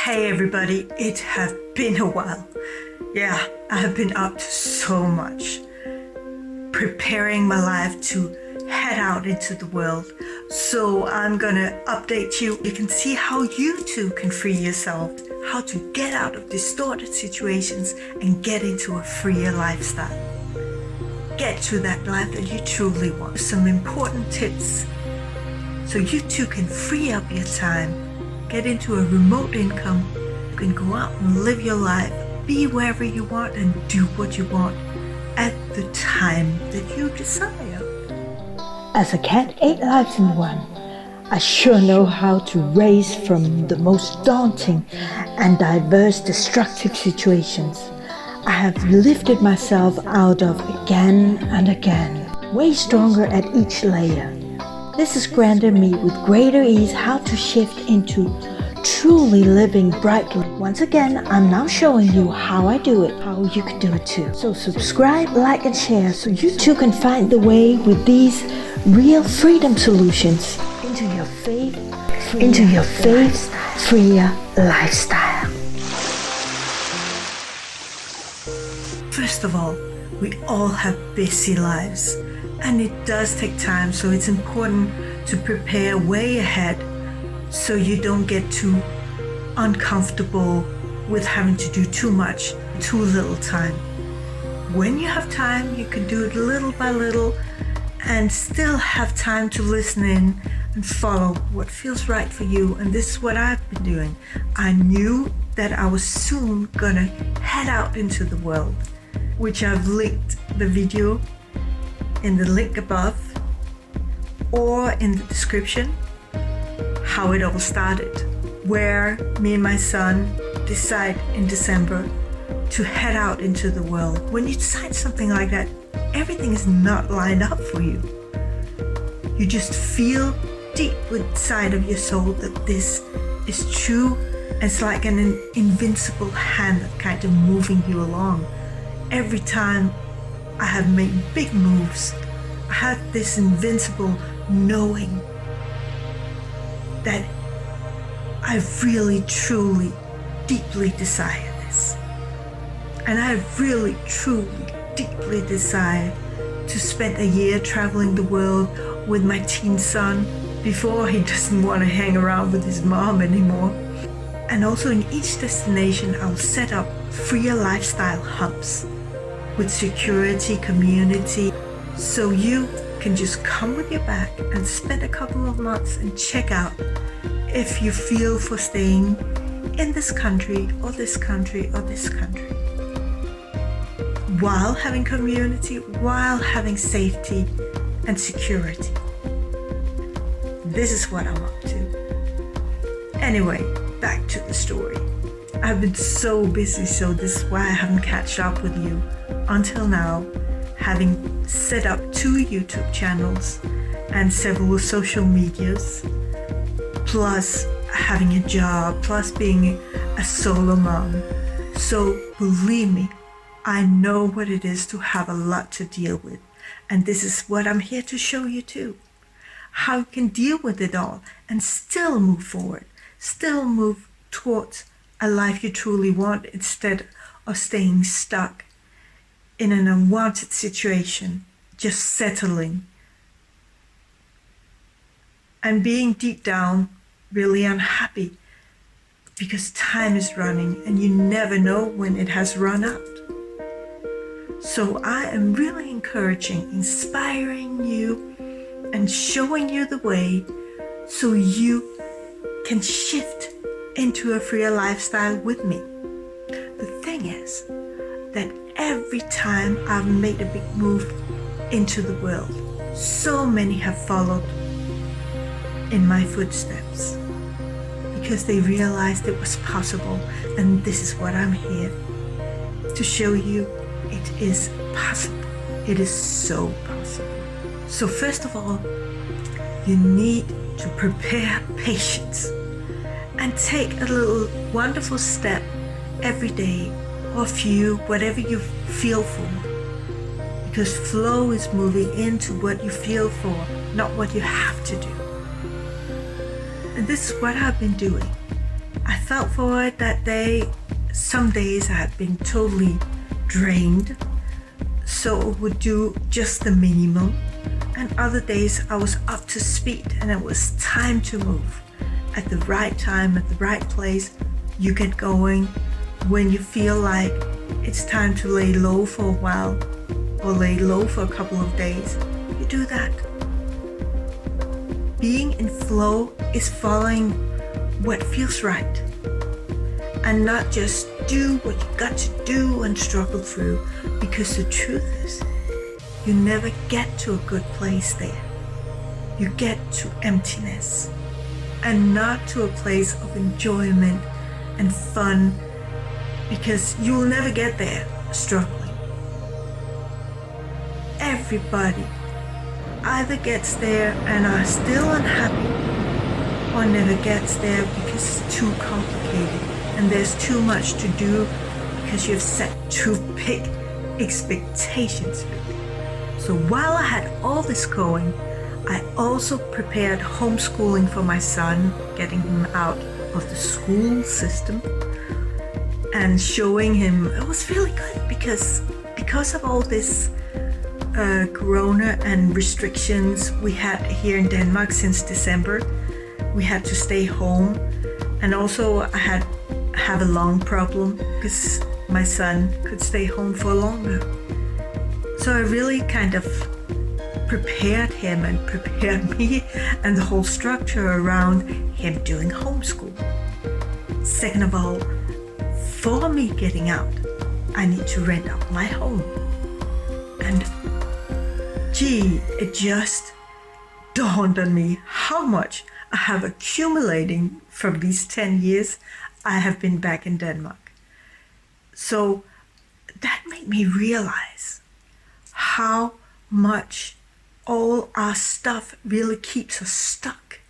Hey everybody, it has been a while. Yeah, I have been up to so much. Preparing my life to head out into the world. So I'm gonna update you. You can see how you too can free yourself, how to get out of distorted situations and get into a freer lifestyle. Get to that life that you truly want. Some important tips so you too can free up your time, get into a remote income. You can go out and live your life, be wherever you want and do what you want at the time that you desire. As a cat 8 lives in one, I sure know how to raise from the most daunting and diverse destructive situations I have lifted myself out of again and again, way stronger at each layer. This has granted me with greater ease how to shift into truly living brightly. Once again, I'm now showing you how I do it, how you can do it too. So subscribe, like and share so you too can find the way with these real freedom solutions into your faith's freer lifestyle. First of all, we all have busy lives and it does take time, so it's important to prepare way ahead so you don't get too uncomfortable with having to do too much, too little time. When you have time, you can do it little by little and still have time to listen in and follow what feels right for you. And this is what I've been doing. I knew that I was soon gonna head out into the world, which I've linked the video in the link above or in the description, how it all started, where me and my son decide in December to head out into the world. When you decide something like that, everything is not lined up for you. You just feel deep inside of your soul that this is true. It's like an invincible hand that kind of moving you along. Every time I have made big moves, I have this invincible knowing that I really, truly, deeply desire this. And I really, truly, deeply desire to spend a year traveling the world with my teen son before he doesn't want to hang around with his mom anymore. And also in each destination, I'll set up freer lifestyle hubs with security, community, so you can just come with your bag and spend a couple of months and check out if you feel for staying in this country or this country or this country, while having community, while having safety and security. This is what I'm up to. Anyway, back to the story. I've been so busy, so this is why I haven't catched up with you until now, having set up 2 YouTube channels and several social medias, plus having a job, plus being a solo mom. So believe me, I know what it is to have a lot to deal with. And this is what I'm here to show you too. How you can deal with it all and still move forward, still move towards a life you truly want instead of staying stuck in an unwanted situation, just settling and being deep down really unhappy because time is running and you never know when it has run out. So I am really encouraging, inspiring you and showing you the way so you can shift into a freer lifestyle with me. The thing is that every time I've made a big move into the world, so many have followed in my footsteps because they realized it was possible. And this is what I'm here to show you. It is possible. It is so possible. So first of all, you need to prepare patience and take a little wonderful step every day or few, whatever you feel for, because flow is moving into what you feel for, not what you have to do. And this is what I've been doing. I felt for it that day. Some days I had been totally drained, so I would do just the minimum. And other days I was up to speed and it was time to move. At the right time, at the right place, you get going. When you feel like it's time to lay low for a while or lay low for a couple of days, you do that. Being in flow is following what feels right and not just do what you got to do and struggle through, because the truth is you never get to a good place there. You get to emptiness and not to a place of enjoyment and fun, because you will never get there struggling. Everybody either gets there and are still unhappy, or never gets there because it's too complicated and there's too much to do because you've set too big expectations. So while I had all this going, I also prepared homeschooling for my son, getting him out of the school system and showing him it was really good because of all this corona and restrictions we had here in Denmark since December. We had to stay home, and also I have a lung problem because my son could stay home for longer. So I really kind of prepared him and prepared me and the whole structure around him doing homeschool. Second of all, for me getting out, I need to rent out my home. And gee, it just dawned on me how much I have accumulating from these 10 years I have been back in Denmark. So that made me realize how much all our stuff really keeps us stuck.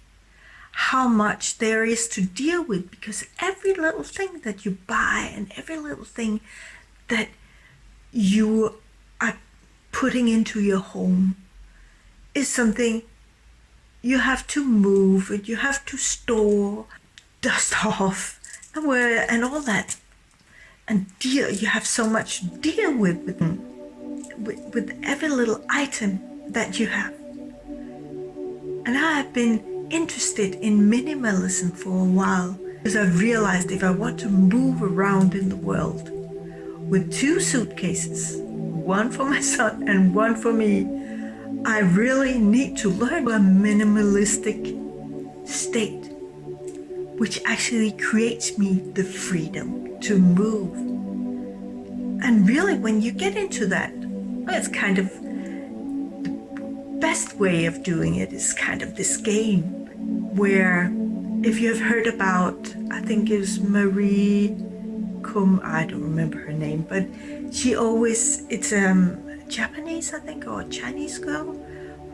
How much there is to deal with, because every little thing that you buy and every little thing that you are putting into your home is something you have to move and you have to store, dust off, and all that. And you have so much to deal with every little item that you have. And I have been interested in minimalism for a while, because I've realized if I want to move around in the world with 2 suitcases, one for my son and one for me, I really need to learn a minimalistic state, which actually creates me the freedom to move. And really, when you get into that, it's kind of the best way of doing it is kind of this game where, if you have heard about, I think it was Marie I don't remember her name, but it's Japanese, I think, or a Chinese girl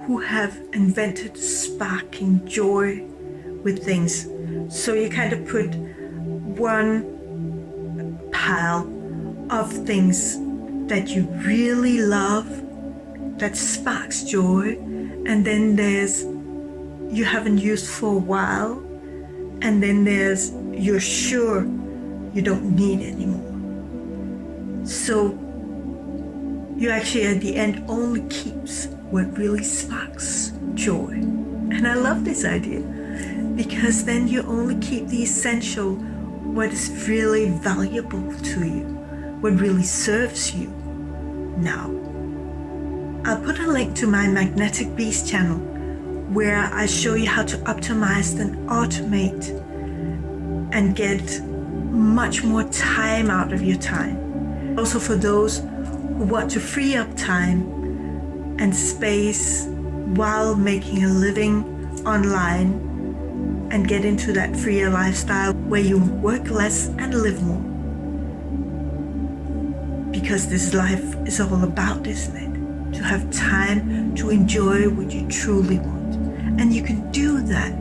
who have invented sparking joy with things. So you kind of put one pile of things that you really love that sparks joy, and then there's you haven't used for a while, and then there's you're sure you don't need anymore. So you actually at the end only keeps what really sparks joy. And I love this idea, because then you only keep the essential, what is really valuable to you, what really serves you. Now, I'll put a link to my MAGNETICBISS channel where I show you how to optimize and automate and get much more time out of your time. Also for those who want to free up time and space while making a living online and get into that freer lifestyle where you work less and live more. Because this life is all about, isn't it? To have time to enjoy what you truly want. And you can do that.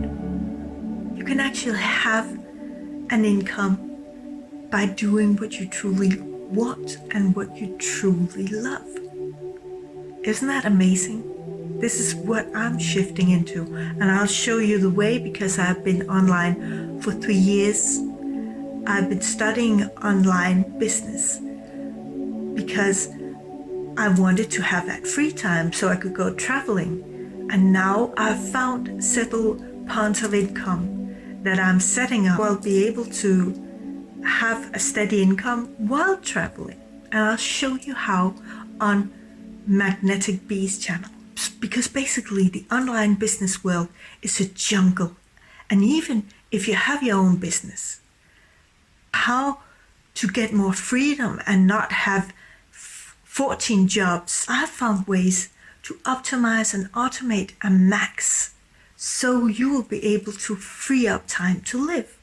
You can actually have an income by doing what you truly want and what you truly love. Isn't that amazing? This is what I'm shifting into, and I'll show you the way, because I've been online for 3 years I've been studying online business because I wanted to have that free time so I could go traveling. And now I've found several ponds of income that I'm setting up. I'll be able to have a steady income while traveling. And I'll show you how on MAGNETICBISS channel. Because basically the online business world is a jungle. And even if you have your own business, how to get more freedom and not have 14 jobs. I've found ways to optimize and automate a max so you will be able to free up time to live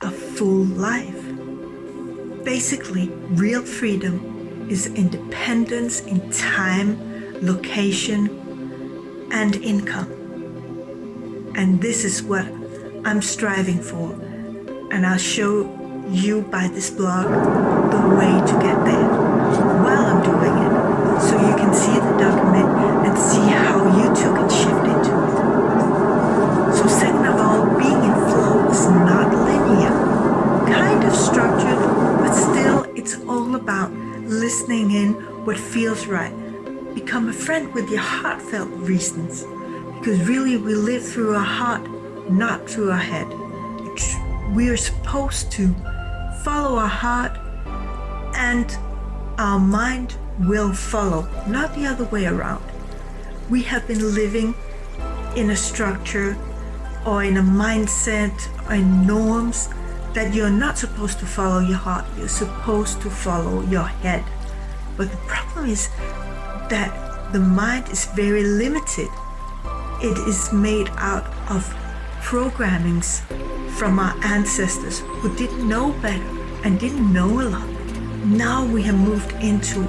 a full life. Basically, real freedom is independence in time, location, and income. And this is what I'm striving for. And I'll show you by this blog the way to get there while I'm doing it. So you can see the document and see how you too can shift into it. So second of all, being in flow is not linear. Kind of structured, but still it's all about listening in what feels right. Become a friend with your heartfelt reasons. Because really we live through our heart, not through our head. We are supposed to follow our heart and our mind will follow, not the other way around. We have been living in a structure or in a mindset or in norms that you're not supposed to follow your heart, you're supposed to follow your head. But the problem is that the mind is very limited. It is made out of programmings from our ancestors who didn't know better and didn't know a lot. Now we have moved into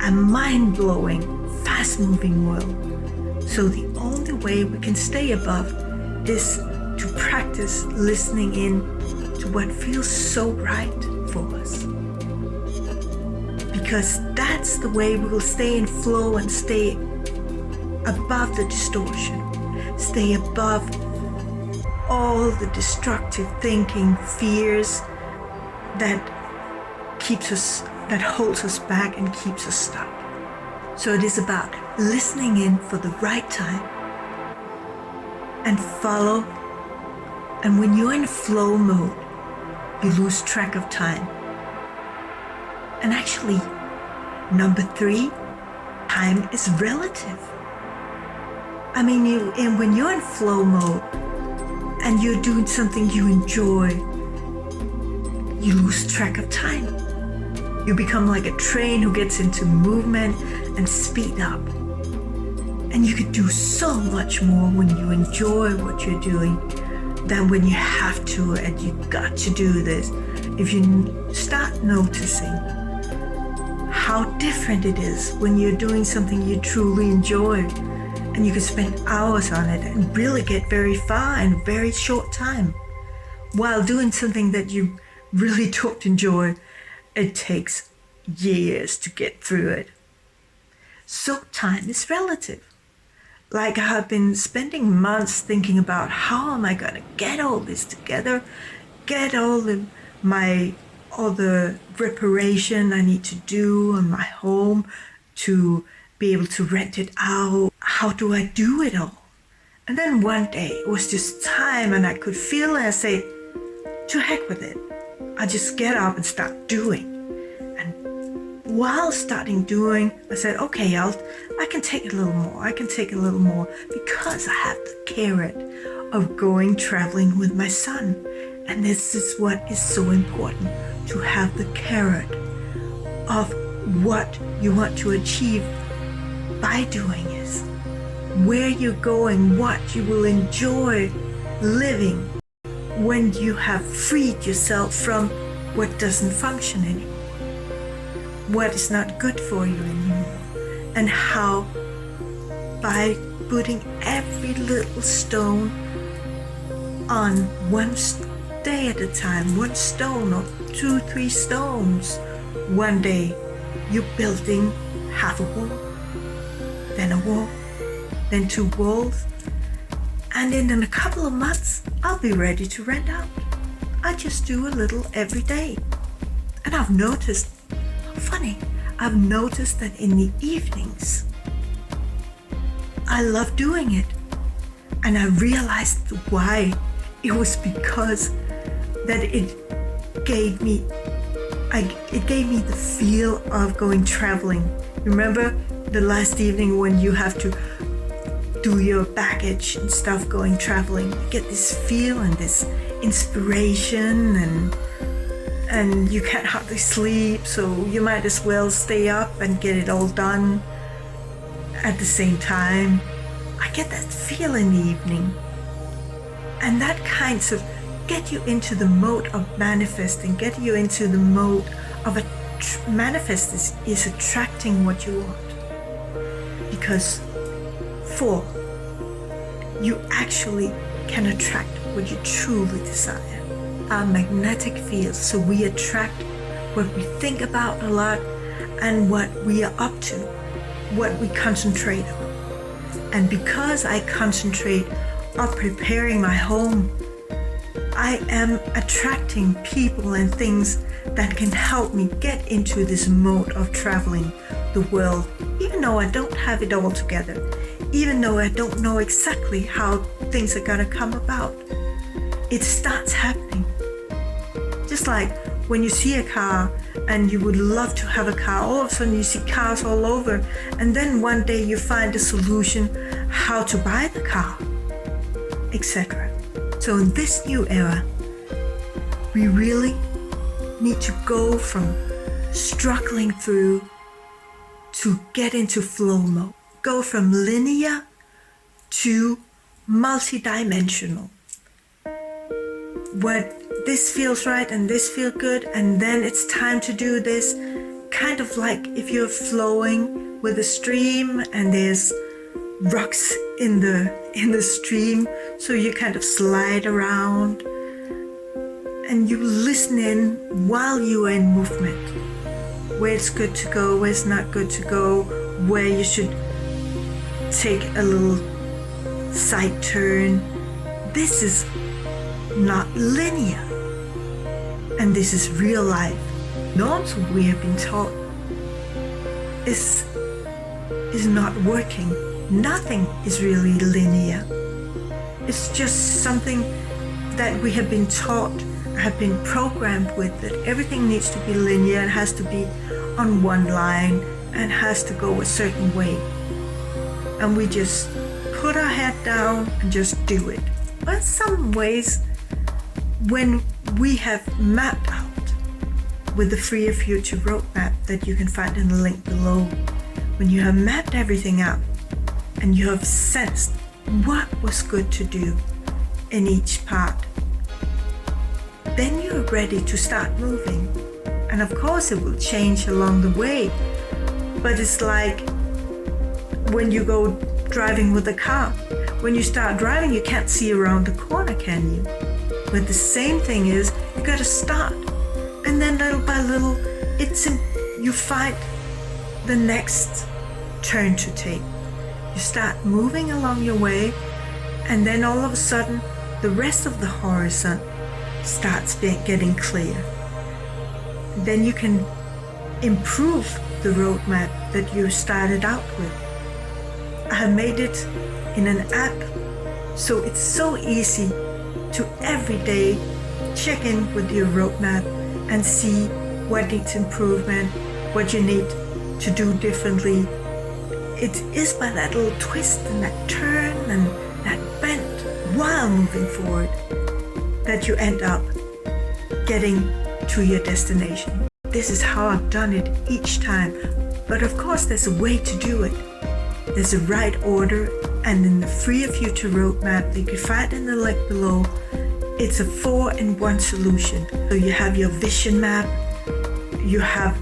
a mind-blowing, fast-moving world. So the only way we can stay above is to practice listening in to what feels so right for us. Because that's the way we will stay in flow and stay above the distortion, stay above all the destructive thinking, fears that holds us back and keeps us stuck. So it is about listening in for the right time and follow. And when you're in flow mode, you lose track of time. And actually, number 3, time is relative. I mean, when you're in flow mode and you're doing something you enjoy, you lose track of time. You become like a train who gets into movement and speed up. And you could do so much more when you enjoy what you're doing than when you have to and you got to do this. If you start noticing how different it is when you're doing something you truly enjoy, and you can spend hours on it and really get very far in a very short time, while doing something that you really don't enjoy, it takes years to get through it. So time is relative. Like I've been spending months thinking about how am I going to get all this together, get all the reparation I need to do on my home to be able to rent it out. How do I do it all? And then one day it was just time and I could feel it. I say, to heck with it. I just get up and start doing. And while starting doing, I said, okay, I can take a little more. I can take a little more because I have the carrot of going traveling with my son. And this is what is so important, to have the carrot of what you want to achieve by doing is where you're going, what you will enjoy living when you have freed yourself from what doesn't function anymore, what is not good for you anymore, and how by putting every little stone on one day at a time, one stone or 2, 3 stones, one day you're building half a wall, then a wall, then 2 walls, and in a couple of months, I'll be ready to rent out. I just do a little every day. And I've noticed, funny, I've noticed that in the evenings, I love doing it. And I realized why. It was because that it gave me the feel of going traveling. Remember the last evening when you have to do your baggage and stuff going traveling? You get this feel and this inspiration, and you can't hardly sleep, so you might as well stay up and get it all done at the same time. I get that feel in the evening, and that kinds of get you into the mode of manifesting, get you into the mode of manifest is attracting what you want. Because 4, you actually can attract what you truly desire. Our magnetic field, so we attract what we think about a lot and what we are up to, what we concentrate on. And because I concentrate on preparing my home, I am attracting people and things that can help me get into this mode of traveling the world, even though I don't have it all together, even though I don't know exactly how things are gonna come about. It starts happening. Just like when you see a car and you would love to have a car, all of a sudden you see cars all over, and then one day you find a solution how to buy the car, etc. So in this new era, we really need to go from struggling through to get into flow mode. Go from linear to multidimensional. What this feels right and this feels good, and then it's time to do this, kind of like if you're flowing with a stream and there's rocks in the stream, so you kind of slide around and you listen in while you are in movement, where it's good to go, where it's not good to go, where you should take a little side turn. This is not linear, and this is real life. Norms we have been taught is not working. Nothing is really linear. It's just something that we have been taught, have been programmed with, that everything needs to be linear and has to be on one line and has to go a certain way. And we just put our head down and just do it. But in some ways, when we have mapped out with the Freer Future roadmap that you can find in the link below, when you have mapped everything out and you have sensed what was good to do in each part, then you're ready to start moving. And of course it will change along the way, but it's like when you go driving with a car. When you start driving, you can't see around the corner, can you? But the same thing is, you gotta start, and then little by little, you find the next turn to take. You start moving along your way, and then all of a sudden, the rest of the horizon starts getting clear. Then you can improve the roadmap that you started out with. I have made it in an app, so it's so easy to every day check in with your roadmap and see what needs improvement, what you need to do differently. It is by that little twist and that turn and that bend while moving forward that you end up getting to your destination. This is how I've done it each time. But of course, there's a way to do it. There's a right order, and in the Freer Future roadmap that you can find in the link below, it's a 4-in-1 solution. So you have your vision map, you have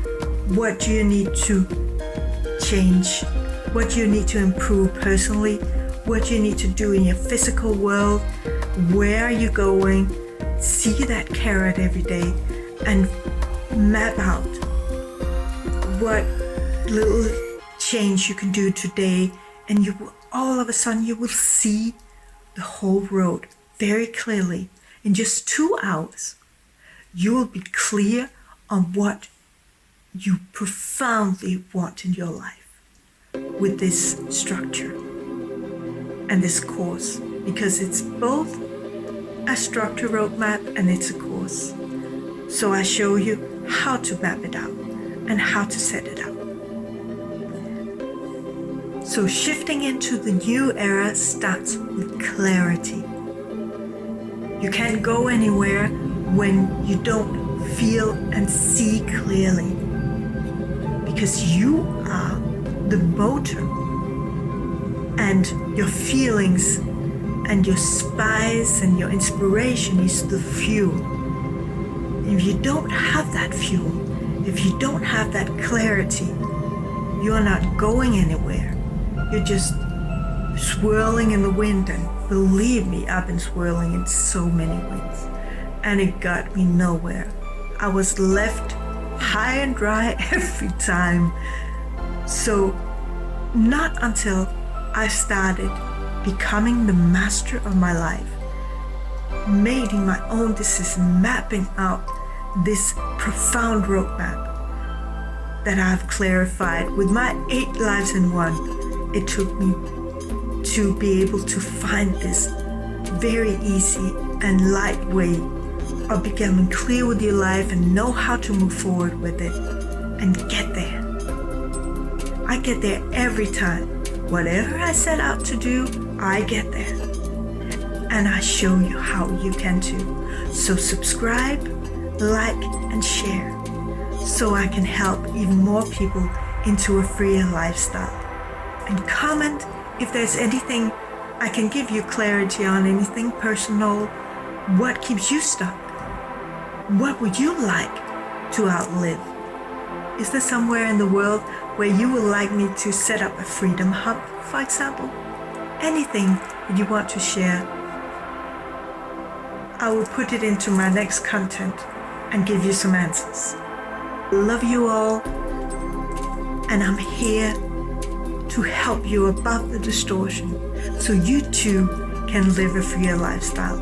what you need to change, what you need to improve personally, what you need to do in your physical world, where are you going, see that carrot every day, and map out what little change you can do today, and you will, all of a sudden you will see the whole road very clearly in just 2 hours. you will be clear on what you profoundly want in your life with this structure and this course, because it's both a structure roadmap and it's a course. So I show you how to map it out and how to set it up. So shifting into the new era starts with clarity. You can't go anywhere when you don't feel and see clearly, because you are the motor, and your feelings and your spice and your inspiration is the fuel. If you don't have that fuel, if you don't have that clarity, you're not going anywhere. You're just swirling in the wind, and believe me, I've been swirling in so many winds, and it got me nowhere. I was left high and dry every time. So not until I started becoming the master of my life, making my own decision, mapping out this profound roadmap that I've clarified with my 8 lives in one, it took me to be able to find this very easy and light way of becoming clear with your life and know how to move forward with it and get there. I get there every time. Whatever I set out to do, I get there. And I show you how you can too. So subscribe, like, and share so I can help even more people into a freer lifestyle. And comment if there's anything I can give you clarity on, anything personal. What keeps you stuck? What would you like to outlive? Is there somewhere in the world where you would like me to set up a freedom hub, for example? Anything that you want to share, I will put it into my next content and give you some answers. Love you all, and I'm here to help you above the distortion so you too can live a freer lifestyle.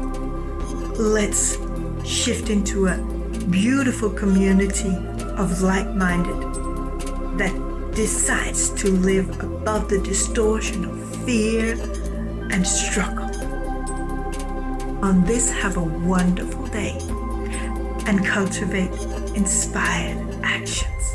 Let's shift into a beautiful community of like-minded that decides to live above the distortion of fear and struggle. On this, have a wonderful day and cultivate inspired actions.